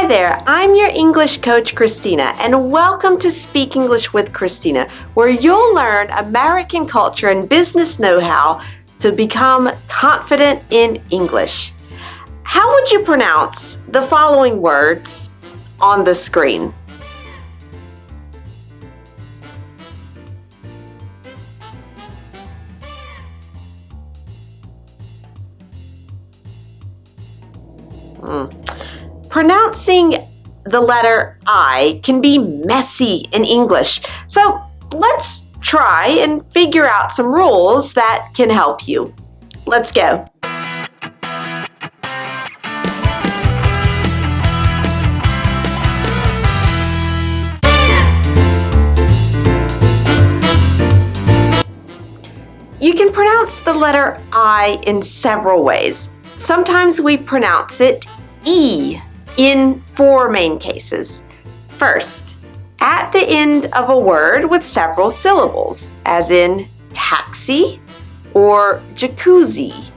there, I'm your English coach, Christina, and welcome to Speak English with Christina, where you'll learn American culture and business know-how to become confident in English. How would you pronounce the following words on the screen? Pronouncing the letter I can be messy in English, so let's try and figure out some rules that can help you. Let's go. You can pronounce the letter I in several ways. Sometimes we pronounce it E in four main cases. First, at the end of a word with several syllables, as in taxi or jacuzzi.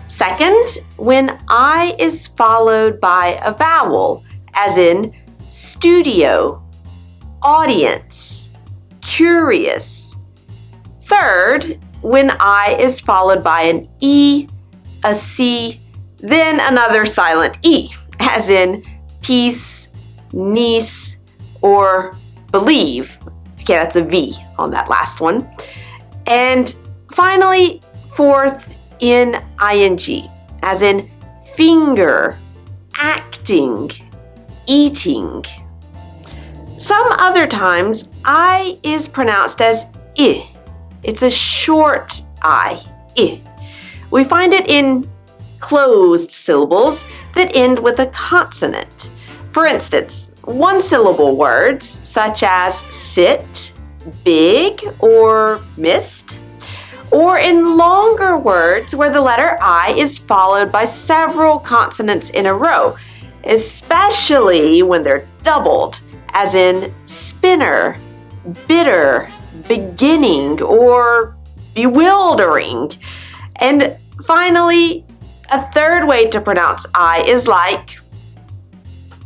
Second, when I is followed by a vowel, as in studio, audience, curious. Third, when I is followed by an E, a C, then another silent E, as in peace, niece, or believe. Okay, that's a V on that last one. And finally, fourth in ing, as in finger, acting, eating. Some other times, I is pronounced as I. It's a short I, I. We find it in closed syllables that end with a consonant. For instance, one-syllable words such as sit, big, or missed. Or in longer words where the letter I is followed by several consonants in a row, especially when they're doubled, as in spinner, bitter, beginning, or bewildering. And finally, a third way to pronounce I is like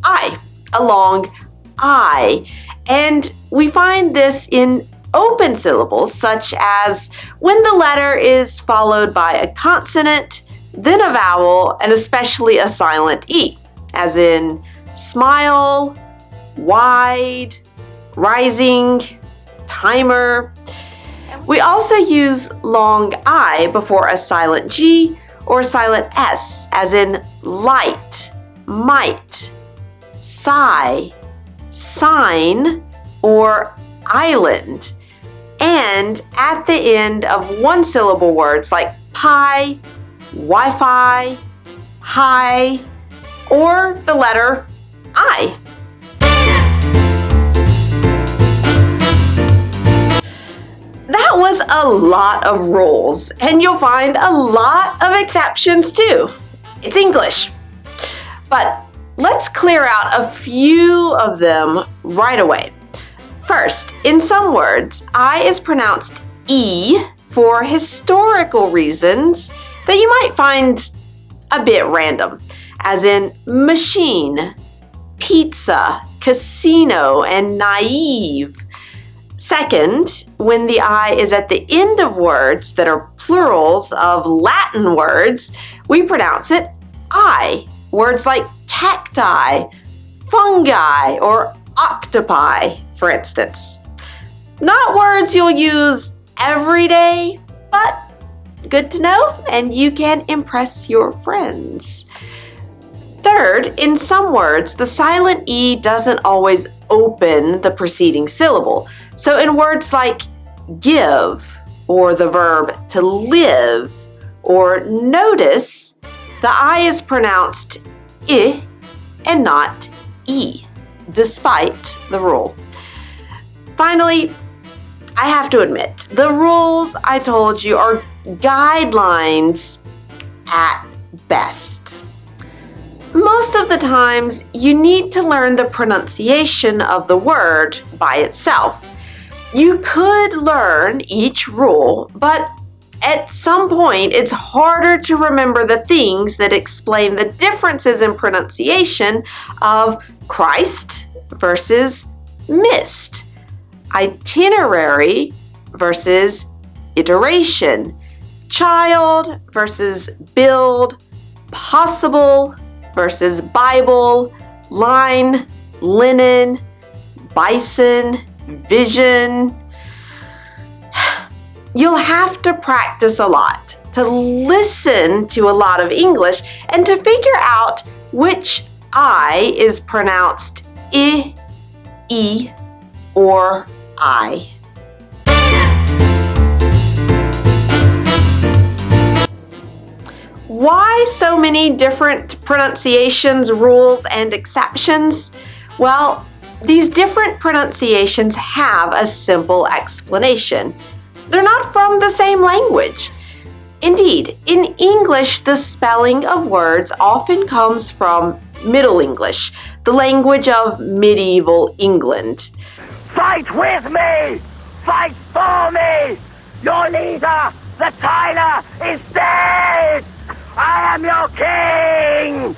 I, a long I. And we find this in open syllables, such as when the letter is followed by a consonant, then a vowel, and especially a silent E, as in smile, wide, rising, timer. We also use long I before a silent G or silent S, as in light, might, sigh, sign, or island. And at the end of one-syllable words like pie, Wi-Fi, hi, or the letter I. That was a lot of rules, and you'll find a lot of exceptions too. It's English. But let's clear out a few of them right away. First, in some words, I is pronounced E for historical reasons that you might find a bit random, as in machine, pizza, casino, and naive. Second, when the I is at the end of words that are plurals of Latin words, we pronounce it I. Words like cacti, fungi, or octopi, for instance. Not words you'll use every day, but good to know, and you can impress your friends. Third, in some words, the silent E doesn't always open the preceding syllable. So in words like give, or the verb to live, or notice, the I is pronounced I and not E, despite the rule. Finally, I have to admit, the rules I told you are guidelines at best. Most of the times, you need to learn the pronunciation of the word by itself. You could learn each rule, but at some point, it's harder to remember the things that explain the differences in pronunciation of Christ versus missed, itinerary versus iteration, child versus build, possible versus Bible, line, linen, bison, vision. You'll have to practice a lot, to listen to a lot of English, and to figure out which I is pronounced I, E, or I. Why so many different pronunciations, rules, and exceptions? Well, these different pronunciations have a simple explanation. They're not from the same language. Indeed, in English, the spelling of words often comes from Middle English, the language of medieval England. Fight with me! Fight for me! Your leader, the Tyler, is dead! I am your king!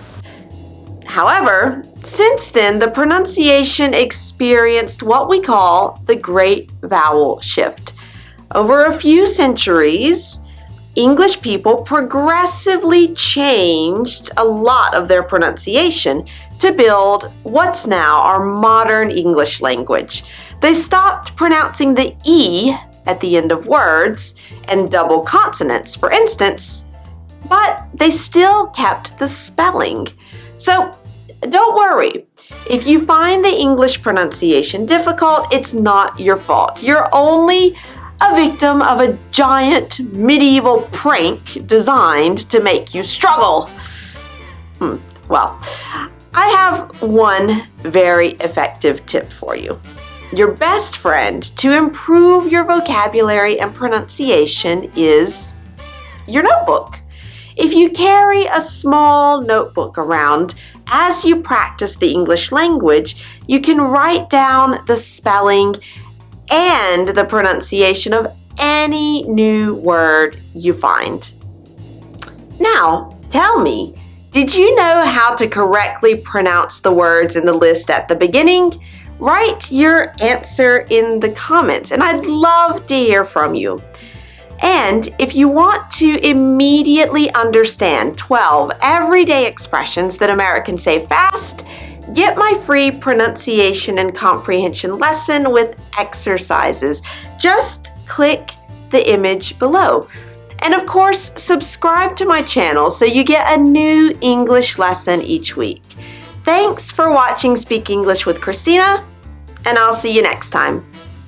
However, since then, the pronunciation experienced what we call the Great Vowel Shift. Over a few centuries, English people progressively changed a lot of their pronunciation to build what's now our modern English language. They stopped pronouncing the E at the end of words and double consonants, for instance, but they still kept the spelling. So don't worry. If you find the English pronunciation difficult, it's not your fault. You're only a victim of a giant medieval prank designed to make you struggle. Well, I have one very effective tip for you. Your best friend to improve your vocabulary and pronunciation is your notebook. If you carry a small notebook around as you practice the English language, you can write down the spelling and the pronunciation of any new word you find. Now, tell me, did you know how to correctly pronounce the words in the list at the beginning? Write your answer in the comments, and I'd love to hear from you. And if you want to immediately understand 12 everyday expressions that Americans say fast, get my free pronunciation and comprehension lesson with exercises. Just click the image below. And of course, subscribe to my channel so you get a new English lesson each week. Thanks for watching Speak English with Christina, and I'll see you next time.